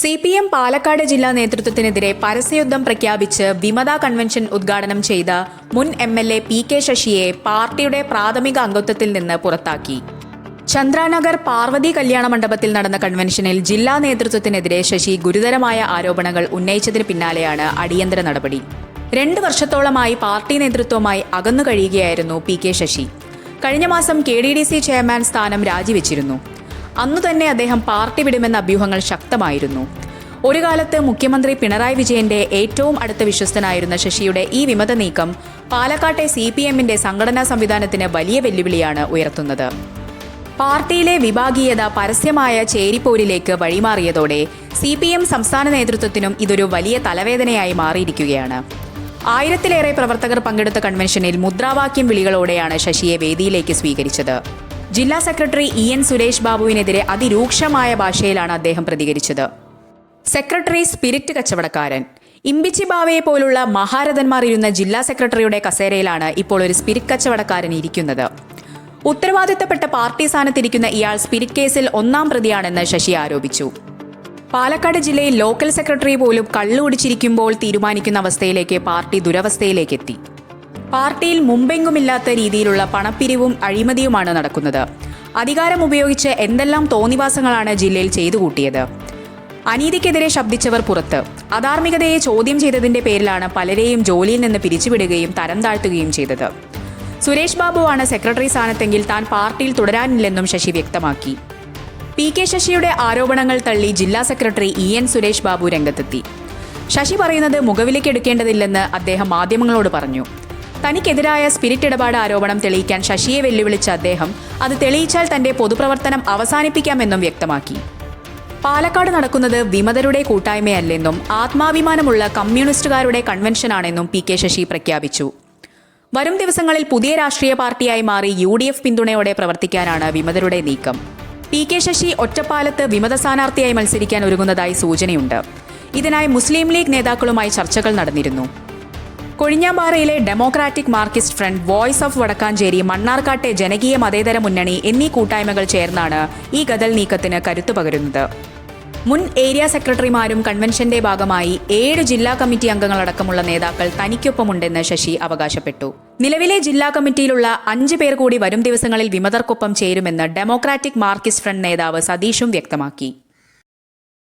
CPM Palakkad ജില്ലാ നേതൃത്വത്തിനെതിരെ പരസ്യയുദ്ധം പ്രഖ്യാപിച്ച് വിമത കൺവെൻഷൻ ഉദ്ഘാടനം ചെയ്ത മുൻ MLA PK ശശിയെ പാർട്ടിയുടെ പ്രാഥമിക അംഗത്വത്തിൽ നിന്ന് പുറത്താക്കി. ചന്ദ്രാനഗർ പാർവതി കല്യാണ മണ്ഡപത്തിൽ നടന്ന കൺവെൻഷനിൽ ജില്ലാ നേതൃത്വത്തിനെതിരെ ശശി ഗുരുതരമായ ആരോപണങ്ങൾ ഉന്നയിച്ചതിന് പിന്നാലെയാണ് അടിയന്തര നടപടി. 2 വർഷത്തോളമായി പാർട്ടി നേതൃത്വവുമായി അകന്നു കഴിയുകയായിരുന്നു PK ശശി. കഴിഞ്ഞ മാസം KDDC ചെയർമാൻ സ്ഥാനം രാജിവെച്ചിരുന്നു. അന്നു തന്നെ അദ്ദേഹം പാർട്ടി വിടുമെന്ന അഭ്യൂഹങ്ങൾ ശക്തമായിരുന്നു. ഒരു കാലത്ത് മുഖ്യമന്ത്രി പിണറായി വിജയന്റെ ഏറ്റവും അടുത്ത വിശ്വസ്തനായിരുന്ന ശശിയുടെ ഈ വിമത നീക്കം പാലക്കാട്ടെ CPMന്റെ സംഘടനാ സംവിധാനത്തിന് വലിയ വെല്ലുവിളിയാണ് ഉയർത്തുന്നത്. പാർട്ടിയിലെ വിഭാഗീയത പരസ്യമായ ചേരിപ്പോരിലേക്ക് വഴിമാറിയതോടെ CPM സംസ്ഥാന നേതൃത്വത്തിനും ഇതൊരു വലിയ തലവേദനയായി മാറിയിരിക്കുകയാണ്. 1000-ലേറെ പ്രവർത്തകർ പങ്കെടുത്ത കൺവെൻഷനിൽ മുദ്രാവാക്യം വിളികളോടെയാണ് ശശിയെ വേദിയിലേക്ക് സ്വീകരിച്ചത്. ജില്ലാ സെക്രട്ടറി EN സുരേഷ് ബാബുവിനെതിരെ അതിരൂക്ഷമായ ഭാഷയിലാണ് അദ്ദേഹം പ്രതികരിച്ചത്. സെക്രട്ടറി സ്പിരിറ്റ് കച്ചവടക്കാരൻ. ഇമ്പിച്ചി ബാവയെ പോലുള്ള മഹാരഥന്മാർ ഇരുന്ന ജില്ലാ സെക്രട്ടറിയുടെ കസേരയിലാണ് ഇപ്പോൾ ഒരു സ്പിരിറ്റ് കച്ചവടക്കാരൻ ഇരിക്കുന്നത്. ഉത്തരവാദിത്തപ്പെട്ട പാർട്ടി സ്ഥാനത്തിരിക്കുന്ന ഇയാൾ സ്പിരിറ്റ് കേസിൽ 1-ാം പ്രതിയാണെന്ന് ശശി ആരോപിച്ചു. പാലക്കാട് ജില്ലയിൽ ലോക്കൽ സെക്രട്ടറി പോലും കള്ളുകുടിച്ചിരിക്കുമ്പോൾ തീരുമാനിക്കുന്ന അവസ്ഥയിലേക്ക് പാർട്ടി ദുരവസ്ഥയിലേക്കെത്തി. പാർട്ടിയിൽ മുമ്പെങ്ങുമില്ലാത്ത രീതിയിലുള്ള പണപ്പിരിവും അഴിമതിയുമാണ് നടക്കുന്നത്. അധികാരം ഉപയോഗിച്ച് എന്തെല്ലാം തോന്നിവാസങ്ങളാണ് ജില്ലയിൽ ചെയ്തു കൂട്ടിയത്. അനീതിക്കെതിരെ ശബ്ദിച്ചവർ പുറത്ത്. അധാർമികതയെ ചോദ്യം ചെയ്തതിന്റെ പേരിലാണ് പലരെയും ജോലിയിൽ നിന്ന് പിരിച്ചുവിടുകയും തരം താഴ്ത്തുകയും ചെയ്തത്. സുരേഷ് ബാബുവാണ് സെക്രട്ടറി സ്ഥാനത്തെങ്കിൽ താൻ പാർട്ടിയിൽ തുടരാനില്ലെന്നും ശശി വ്യക്തമാക്കി. PK ശശിയുടെ ആരോപണങ്ങൾ തള്ളി ജില്ലാ സെക്രട്ടറി EN സുരേഷ് ബാബു രംഗത്തെത്തി. ശശി പറയുന്നത് മുഖവിലേക്കെടുക്കേണ്ടതില്ലെന്ന് അദ്ദേഹം മാധ്യമങ്ങളോട് പറഞ്ഞു. തനിക്കെതിരായ സ്പിരിറ്റ് ഇടപാട് ആരോപണം തെളിയിക്കാൻ ശശിയെ വെല്ലുവിളിച്ച അദ്ദേഹം അത് തെളിയിച്ചാൽ തന്റെ പൊതുപ്രവർത്തനം അവസാനിപ്പിക്കാമെന്നും വ്യക്തമാക്കി. പാലക്കാട് നടക്കുന്നത് വിമതരുടെ കൂട്ടായ്മയല്ലെന്നും ആത്മാഭിമാനമുള്ള കമ്മ്യൂണിസ്റ്റുകാരുടെ കൺവെൻഷനാണെന്നും PK ശശി പ്രഖ്യാപിച്ചു. വരും ദിവസങ്ങളിൽ പുതിയ രാഷ്ട്രീയ പാർട്ടിയായി മാറി UDF പിന്തുണയോടെ പ്രവർത്തിക്കാനാണ് വിമതരുടെ നീക്കം. PK ശശി ഒറ്റപ്പാലത്ത് വിമത സ്ഥാനാർത്ഥിയായി മത്സരിക്കാൻ ഒരുങ്ങുന്നതായി സൂചനയുണ്ട്. ഇതിനായി മുസ്ലിം ലീഗ് നേതാക്കളുമായി ചർച്ചകൾ നടന്നിരുന്നു. കൊഴിഞ്ഞാമ്പാറയിലെ democratic marxist front, voice of Vadakkanchery, മണ്ണാർക്കാട്ടെ ജനകീയ മതേതര മുന്നണി എന്നീ കൂട്ടായ്മകൾ ചേർന്നാണ് ഈ ഗദൽ നീക്കത്തിന് കരുത്തു പകരുന്നത്. മുൻ ഏരിയ സെക്രട്ടറിമാരും കൺവെൻഷന്റെ ഭാഗമായി 7 ജില്ലാ കമ്മിറ്റി അംഗങ്ങളടക്കമുള്ള നേതാക്കൾ തനിക്കൊപ്പമുണ്ടെന്ന് ശശി അവകാശപ്പെട്ടു. നിലവിലെ ജില്ലാ കമ്മിറ്റിയിലുള്ള 5 പേർ കൂടി വരും ദിവസങ്ങളിൽ വിമതർക്കൊപ്പം ചേരുമെന്ന് ഡെമോക്രാറ്റിക് മാർക്സിസ്റ്റ് ഫ്രണ്ട് നേതാവ് സതീഷും വ്യക്തമാക്കി.